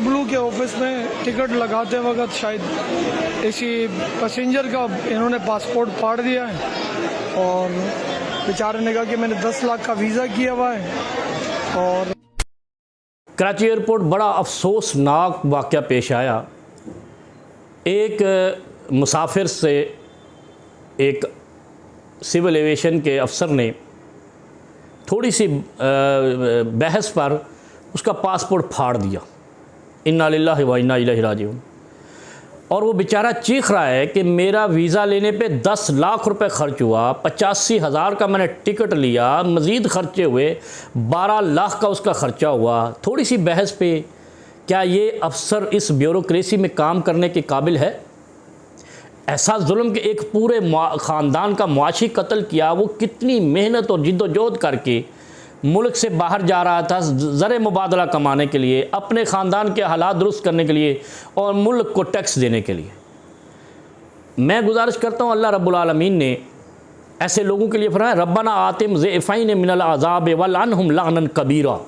Blue के office में ticket लगाते वक्त शायद इसी पैसेंजर का इन्होंने पासपोर्ट फाड़ दिया है और बेचारे ने कहा कि मैंने 10 लाख का वीज़ा किया हुआ है। और कराची एयरपोर्ट बड़ा अफसोसनाक वाक़या पेश आया। एक मुसाफिर से एक सिविल एविएशन के अफसर ने थोड़ी सी बहस पर उसका पासपोर्ट फाड़ दिया। इन्ना लिल्लाहि व इन्ना इलैहि राजिऊन। और वो बेचारा चीख रहा है कि मेरा वीज़ा लेने पे 10 लाख रुपए खर्च हुआ, 85,000 का मैंने टिकट लिया, मज़ीद खर्चे हुए, 12 लाख का उसका ख़र्चा हुआ। थोड़ी सी बहस पे क्या ये अफसर इस ब्यूरोक्रेसी में काम करने के काबिल है? ऐसा जुल्म कि एक पूरे ख़ानदान का मुआशी कत्ल किया। वो कितनी मेहनत और जिद्दोजहद करके मुल्क से बाहर जा रहा था ज़र मुबादला कमाने के लिए, अपने ख़ानदान के हालात दुरुस्त करने के लिए और मुल्क को टैक्स देने के लिए। मैं गुजारिश करता हूँ, अल्लाह रब्बुल आलमीन ने ऐसे लोगों के लिए फरमाया रब्बना आतिम ज़िफ़ैन मिनल अज़ाब वलअनहुम लअनन कबीरा।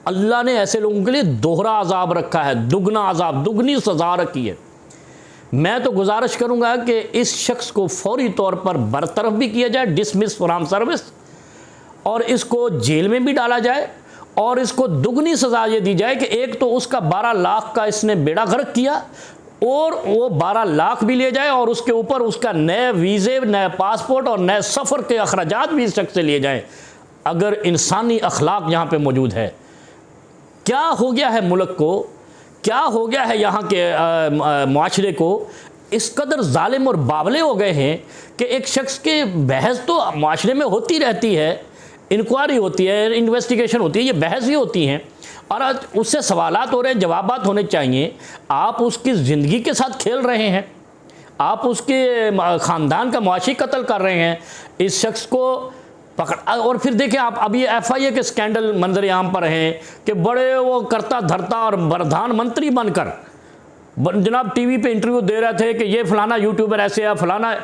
अल्लाह ने ऐसे लोगों के लिए दोहरा अज़ाब रखा है, दुगना अज़ाब, दुगनी सज़ा रखी है। मैं तो गुजारिश करूँगा कि इस शख्स को फौरी तौर पर बरतरफ भी किया जाए, डिसमिस फ्रॉम सर्विस, और इसको जेल में भी डाला जाए और इसको दुगनी सज़ा ये दी जाए कि एक तो उसका 12 लाख का इसने बेड़ा गर्क किया और वो 12 लाख भी ले जाए और उसके ऊपर उसका नए वीज़े, नए पासपोर्ट और नए सफ़र के अखराजात भी इस शख्स से लिए जाएँ। अगर इंसानी अखलाक यहाँ पे मौजूद है, क्या हो गया है मुल्क को, क्या हो गया है यहाँ के मुआशरे को? इस कदर जालिम और बावले हो गए हैं कि एक शख्स के बहस तो मुआशरे में होती रहती है, इंक्वायरी होती है, इन्वेस्टिगेशन होती है, ये बहस ही होती हैं और आज उससे सवालात हो रहे हैं, जवाबात होने चाहिए। आप उसकी ज़िंदगी के साथ खेल रहे हैं, आप उसके ख़ानदान का मुआशी कत्ल कर रहे हैं। इस शख्स को पकड़ और फिर देखें आप, अभी FIA के स्कैंडल मंजर आम पर हैं कि बड़े वो करता धरता और प्रधानमंत्री बनकर जनाब टीवी पे इंटरव्यू दे रहे थे कि ये फ़लाना यूट्यूबर ऐसे है, फ़लाना।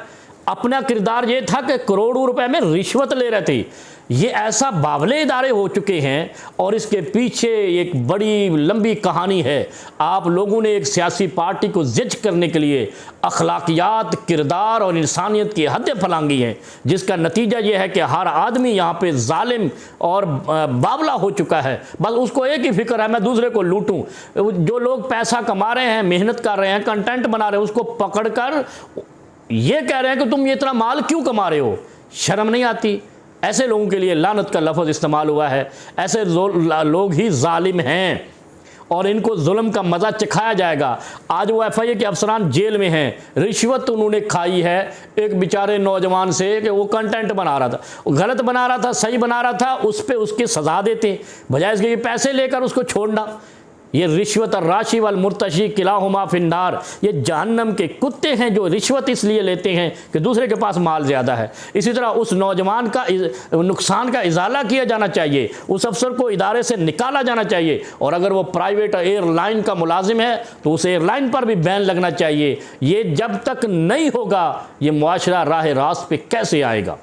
अपना किरदार ये था कि करोड़ों रुपए में रिश्वत ले रहे थे। ये ऐसा बावले इदारे हो चुके हैं और इसके पीछे एक बड़ी लंबी कहानी है। आप लोगों ने एक सियासी पार्टी को ज़िज करने के लिए अखलाकियात, किरदार और इंसानियत की हदें फलांगी हैं, जिसका नतीजा ये है कि हर आदमी यहाँ पे जालिम और बावला हो चुका है। बस उसको एक ही फिक्र है, मैं दूसरे को लूटूं। जो लोग पैसा कमा रहे हैं, मेहनत कर रहे हैं, कंटेंट बना रहे हैं, उसको पकड़ कर ये कह रहे हैं कि तुम ये इतना माल क्यों कमा रहे हो, शर्म नहीं आती? ऐसे लोगों के लिए लानत का लफ्ज़ इस्तेमाल हुआ है। ऐसे लोग ही जालिम हैं और इनको जुल्म का मज़ा चखाया जाएगा। आज वो FIA के अफसरान जेल में हैं, रिश्वत उन्होंने खाई है एक बेचारे नौजवान से कि वो कंटेंट बना रहा था, गलत बना रहा था, सही बना रहा था, उस पर उसकी सज़ा देते बजाय इसके पैसे लेकर उसको छोड़ना। ये रिश्वत और राशि वाल मुर्तशी किलाहुमा फिन्नार, ये जहन्नम के कुत्ते हैं जो रिश्वत इसलिए लेते हैं कि दूसरे के पास माल ज़्यादा है। इसी तरह उस नौजवान का नुकसान का इजाला किया जाना चाहिए, उस अफसर को इदारे से निकाला जाना चाहिए और अगर वो प्राइवेट एयरलाइन का मुलाजिम है तो उस एयरलाइन पर भी बैन लगना चाहिए। ये जब तक नहीं होगा ये मुआशरा राह रास्त पे कैसे आएगा?